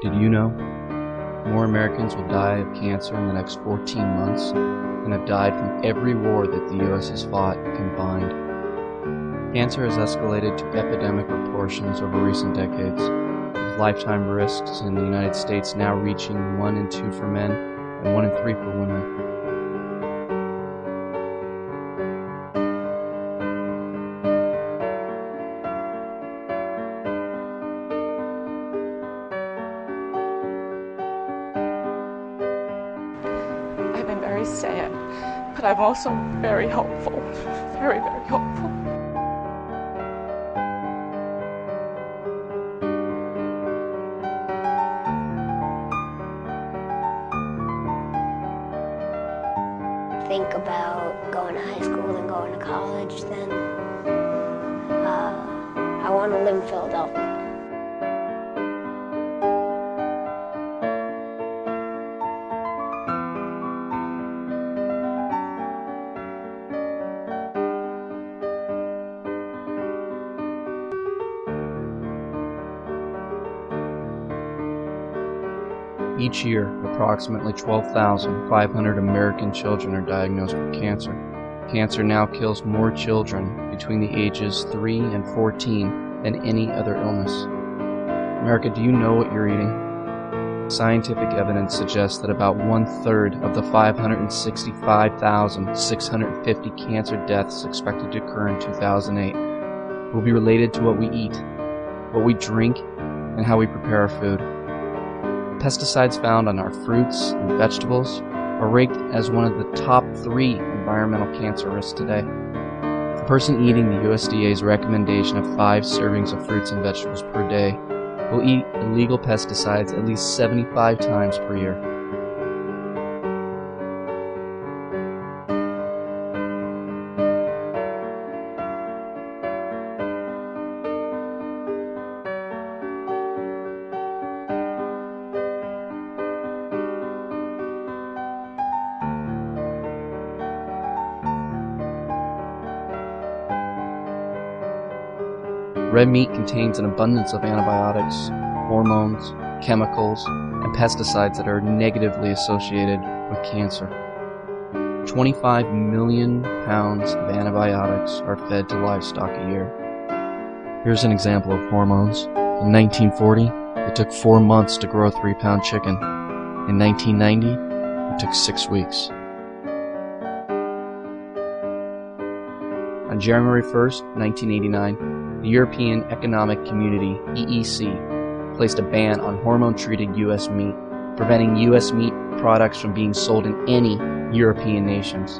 Did you know more Americans will die of cancer in the next 14 months than have died from every war that the U.S. has fought combined? Cancer has escalated to epidemic proportions over recent decades, with lifetime risks in the United States now reaching 1 in 2 for men and 1 in 3 for women. I've been very sad, but I'm also very hopeful, very, very hopeful. Think about going to high school and going to college, then I want to live in Philadelphia. Each year, approximately 12,500 American children are diagnosed with cancer. Cancer now kills more children between the ages 3 and 14 than any other illness. America, do you know what you're eating? Scientific evidence suggests that about 1/3 of the 565,650 cancer deaths expected to occur in 2008 will be related to what we eat, what we drink, and how we prepare our food. Pesticides found on our fruits and vegetables are ranked as one of the top 3 environmental cancer risks today. A person eating the USDA's recommendation of 5 servings of fruits and vegetables per day will eat illegal pesticides at least 75 times per year. Red meat contains an abundance of antibiotics, hormones, chemicals, and pesticides that are negatively associated with cancer. 25 million pounds of antibiotics are fed to livestock a year. Here's an example of hormones. In 1940, it took 4 months to grow a 3-pound chicken. In 1990, it took 6 weeks. On January 1st, 1989, the European Economic Community, EEC, placed a ban on hormone-treated U.S. meat, preventing U.S. meat products from being sold in any European nations.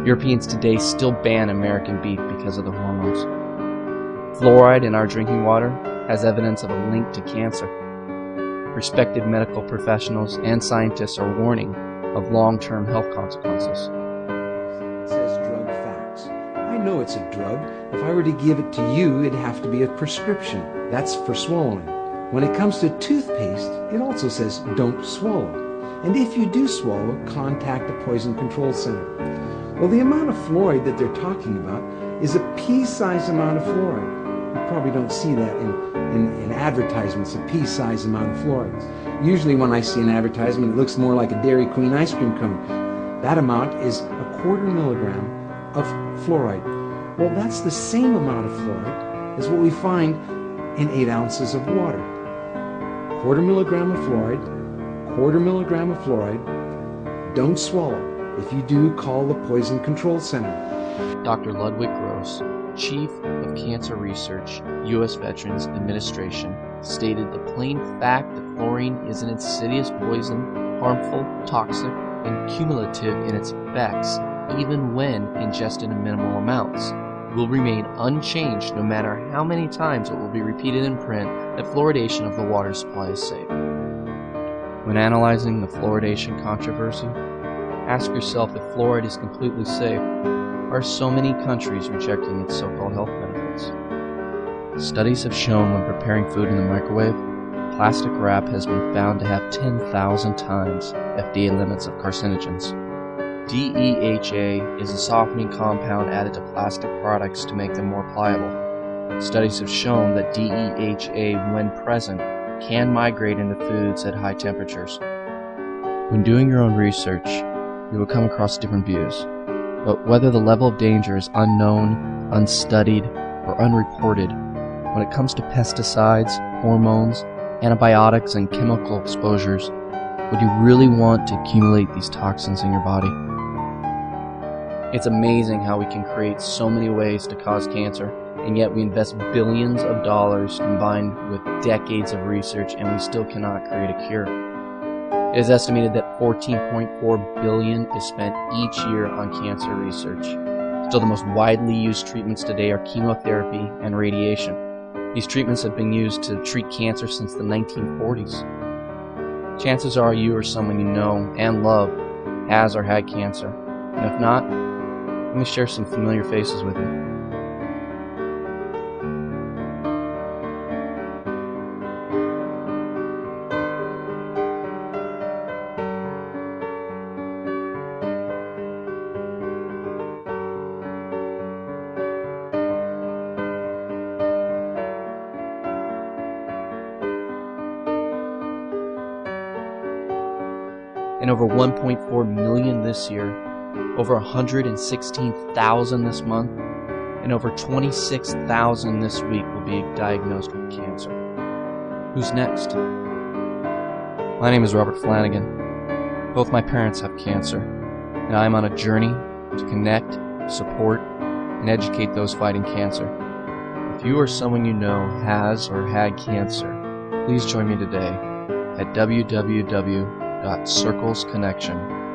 Europeans today still ban American beef because of the hormones. Fluoride in our drinking water has evidence of a link to cancer. Respected medical professionals and scientists are warning of long-term health consequences. It says drug facts. I know it's a drug. If I were to give it to you, it'd have to be a prescription. That's for swallowing. When it comes to toothpaste, it also says don't swallow. And if you do swallow, contact the Poison Control Center. Well, the amount of fluoride that they're talking about is a pea-sized amount of fluoride. You probably don't see that in advertisements, a pea-sized amount of fluoride. Usually when I see an advertisement, it looks more like a Dairy Queen ice cream cone. That amount is 1/4 milligram of fluoride. Well, that's the same amount of fluoride as what we find in 8 ounces of water. 1/4 milligram of fluoride, 1/4 milligram of fluoride. Don't swallow. If you do, call the Poison Control Center. Dr. Ludwig Gross, Chief of Cancer Research, U.S. Veterans Administration, stated the plain fact that fluorine is an insidious poison, harmful, toxic, and cumulative in its effects, even when ingested in minimal amounts, will remain unchanged no matter how many times it will be repeated in print that fluoridation of the water supply is safe. When analyzing the fluoridation controversy, ask yourself if fluoride is completely safe. Are so many countries rejecting its so-called health benefits? Studies have shown when preparing food in the microwave, plastic wrap has been found to have 10,000 times FDA limits of carcinogens. DEHA is a softening compound added to plastic products to make them more pliable. Studies have shown that DEHA, when present, can migrate into foods at high temperatures. When doing your own research, you will come across different views, but whether the level of danger is unknown, unstudied, or unreported, when it comes to pesticides, hormones, antibiotics, and chemical exposures, would you really want to accumulate these toxins in your body? It's amazing how we can create so many ways to cause cancer, and yet we invest billions of dollars combined with decades of research, and we still cannot create a cure. It is estimated that $14.4 billion is spent each year on cancer research. Still, the most widely used treatments today are chemotherapy and radiation. These treatments have been used to treat cancer since the 1940s. Chances are you or someone you know and love has or had cancer, and if not, let me share some familiar faces with you. And over 1.4 million this year, over 116,000 this month, and over 26,000 this week will be diagnosed with cancer. Who's next? My name is Robert Flanagan. Both my parents have cancer, and I am on a journey to connect, support, and educate those fighting cancer. If you or someone you know has or had cancer, please join me today at www.circlesconnection.com.